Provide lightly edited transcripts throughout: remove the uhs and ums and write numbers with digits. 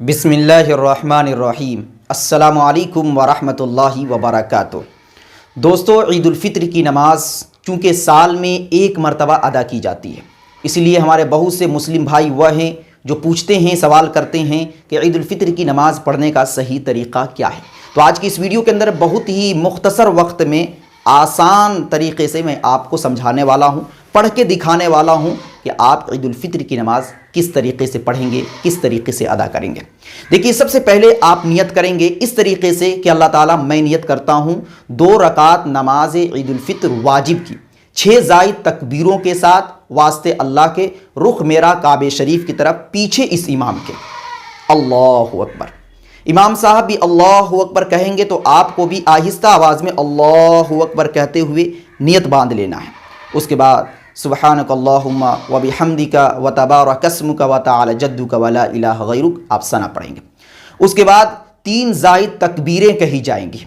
بسم اللہ الرحمن الرحیم۔ السلام علیکم ورحمۃ اللہ وبرکاتہ۔ دوستو، عید الفطر کی نماز چونکہ سال میں ایک مرتبہ ادا کی جاتی ہے، اس لیے ہمارے بہت سے مسلم بھائی وہ ہیں جو پوچھتے ہیں، سوال کرتے ہیں کہ عید الفطر کی نماز پڑھنے کا صحیح طریقہ کیا ہے۔ تو آج کی اس ویڈیو کے اندر بہت ہی مختصر وقت میں آسان طریقے سے میں آپ کو سمجھانے والا ہوں، پڑھ کے دکھانے والا ہوں کہ آپ عید الفطر کی نماز کس طریقے سے پڑھیں گے، کس طریقے سے ادا کریں گے۔ دیکھیے، سب سے پہلے آپ نیت کریں گے اس طریقے سے کہ اللہ تعالیٰ، میں نیت کرتا ہوں 2 رکعت نماز عید الفطر واجب کی 6 زائد تکبیروں کے ساتھ، واسطے اللہ کے، رخ میرا کعبہ شریف کی طرف، پیچھے اس امام کے۔ اللہ اکبر۔ امام صاحب بھی اللہ اکبر کہیں گے تو آپ کو بھی آہستہ آواز میں اللہ اکبر کہتے ہوئے نیت باندھ لینا ہے۔ اس کے بعد سبحانک اللہم وبحمدک وتبارک اسمک وتعالی جدک ولا الہ غیرک آپ ثنا پڑھیں گے۔ اس کے بعد 3 زائد تکبیریں کہی جائیں گی۔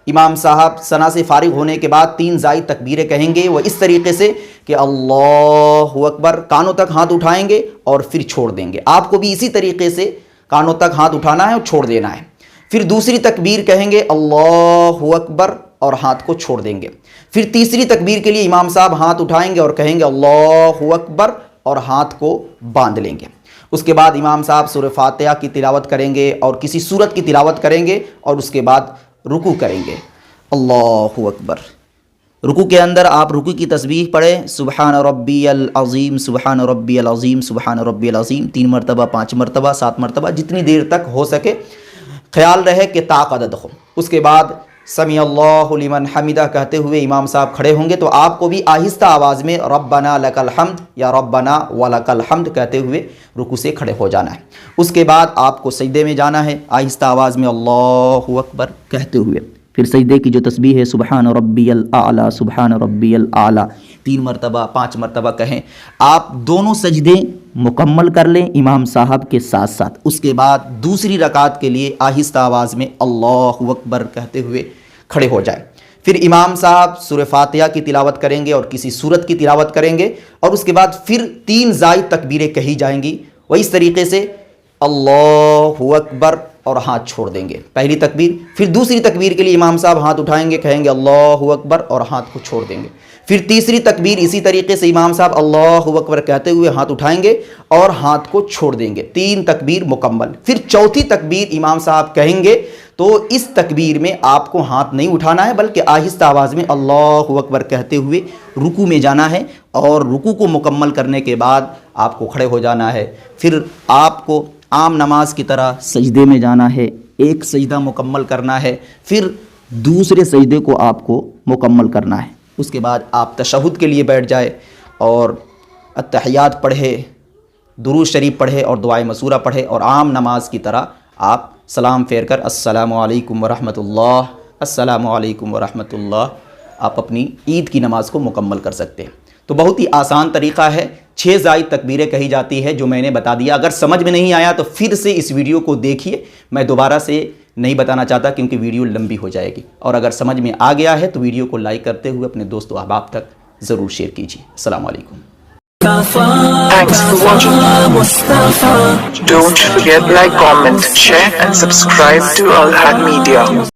امام صاحب ثنا سے فارغ ہونے کے بعد 3 زائد تکبیریں کہیں گے، وہ اس طریقے سے کہ اللہ اکبر، کانوں تک ہاتھ اٹھائیں گے اور پھر چھوڑ دیں گے۔ آپ کو بھی اسی طریقے سے کانوں تک ہاتھ اٹھانا ہے اور چھوڑ دینا ہے۔ پھر دوسری تکبیر کہیں گے اللہ اکبر اور ہاتھ کو چھوڑ دیں گے۔ پھر تیسری تکبیر کے لیے امام صاحب ہاتھ اٹھائیں گے اور کہیں گے اللہ اکبر اور ہاتھ کو باندھ لیں گے۔ اس کے بعد امام صاحب سورہ فاتحہ کی تلاوت کریں گے اور کسی سورت کی تلاوت کریں گے اور اس کے بعد رکوع کریں گے۔ اللہ اکبر۔ رکوع کے اندر آپ رکوع کی تسبیح پڑھیں، سبحان ربی العظیم، سبحان ربی العظیم، سبحان ربی العظیم، 3 مرتبہ، 5 مرتبہ، 7 مرتبہ، جتنی دیر تک ہو سکے۔ خیال رہے کہ طاق عدد ہو۔ اس کے بعد سمیع اللہ لمن حمدہ کہتے ہوئے امام صاحب کھڑے ہوں گے تو آپ کو بھی آہستہ آواز میں ربنا لک الحمد یا ربنا ولک الحمد کہتے ہوئے رکوع سے کھڑے ہو جانا ہے۔ اس کے بعد آپ کو سجدے میں جانا ہے، آہستہ آواز میں اللہ اکبر کہتے ہوئے۔ پھر سجدے کی جو تسبیح ہے سبحان ربی الاعلیٰ، سبحان ربی الاعلیٰ، 3 مرتبہ، 5 مرتبہ کہیں۔ آپ دونوں سجدے مکمل کر لیں امام صاحب کے ساتھ ساتھ۔ اس کے بعد دوسری رکعت کے لیے آہستہ آواز میں اللہ اکبر کہتے ہوئے کھڑے ہو جائیں۔ پھر امام صاحب سورہ فاتحہ کی تلاوت کریں گے اور کسی سورت کی تلاوت کریں گے اور اس کے بعد پھر 3 زائد تکبیریں کہی جائیں گی، وہ اس طریقے سے اللہ اکبر اور ہاتھ چھوڑ دیں گے، پہلی تکبیر۔ پھر دوسری تکبیر کے لیے امام صاحب ہاتھ اٹھائیں گے، کہیں گے اللہ اکبر اور ہاتھ کو چھوڑ دیں گے۔ پھر تیسری تکبیر اسی طریقے سے امام صاحب اللہ اکبر کہتے ہوئے ہاتھ اٹھائیں گے اور ہاتھ کو چھوڑ دیں گے، 3 تکبیر مکمل۔ پھر چوتھی تکبیر امام صاحب کہیں گے تو اس تکبیر میں آپ کو ہاتھ نہیں اٹھانا ہے بلکہ آہستہ آواز میں اللہ اکبر کہتے ہوئے رکوع میں جانا ہے اور رکوع کو مکمل کرنے کے بعد آپ کو کھڑے ہو جانا ہے۔ پھر آپ کو عام نماز کی طرح سجدے میں جانا ہے، ایک سجدہ مکمل کرنا ہے، پھر دوسرے سجدے کو آپ کو مکمل کرنا ہے۔ اس کے بعد آپ تشہد کے لیے بیٹھ جائے اور التحیات پڑھے، درود شریف پڑھے اور دعائے مسورہ پڑھے اور عام نماز کی طرح آپ سلام پھیر کر السلام علیکم ورحمۃ اللہ، السلام علیکم ورحمۃ اللہ، آپ اپنی عید کی نماز کو مکمل کر سکتے ہیں۔ تو بہت ہی آسان طریقہ ہے، 6 زائد تکبیریں کہی جاتی ہے جو میں نے بتا دیا۔ اگر سمجھ میں نہیں آیا تو پھر سے اس ویڈیو کو دیکھیے، میں دوبارہ سے نہیں بتانا چاہتا کیونکہ ویڈیو لمبی ہو جائے گی۔ اور اگر سمجھ میں آ گیا ہے تو ویڈیو کو لائک کرتے ہوئے اپنے دوست و احباب تک ضرور شیئر کیجیے۔ السلام علیکم۔ Thanks for watching. Don't forget like, comment, share and subscribe to Al Haq Media.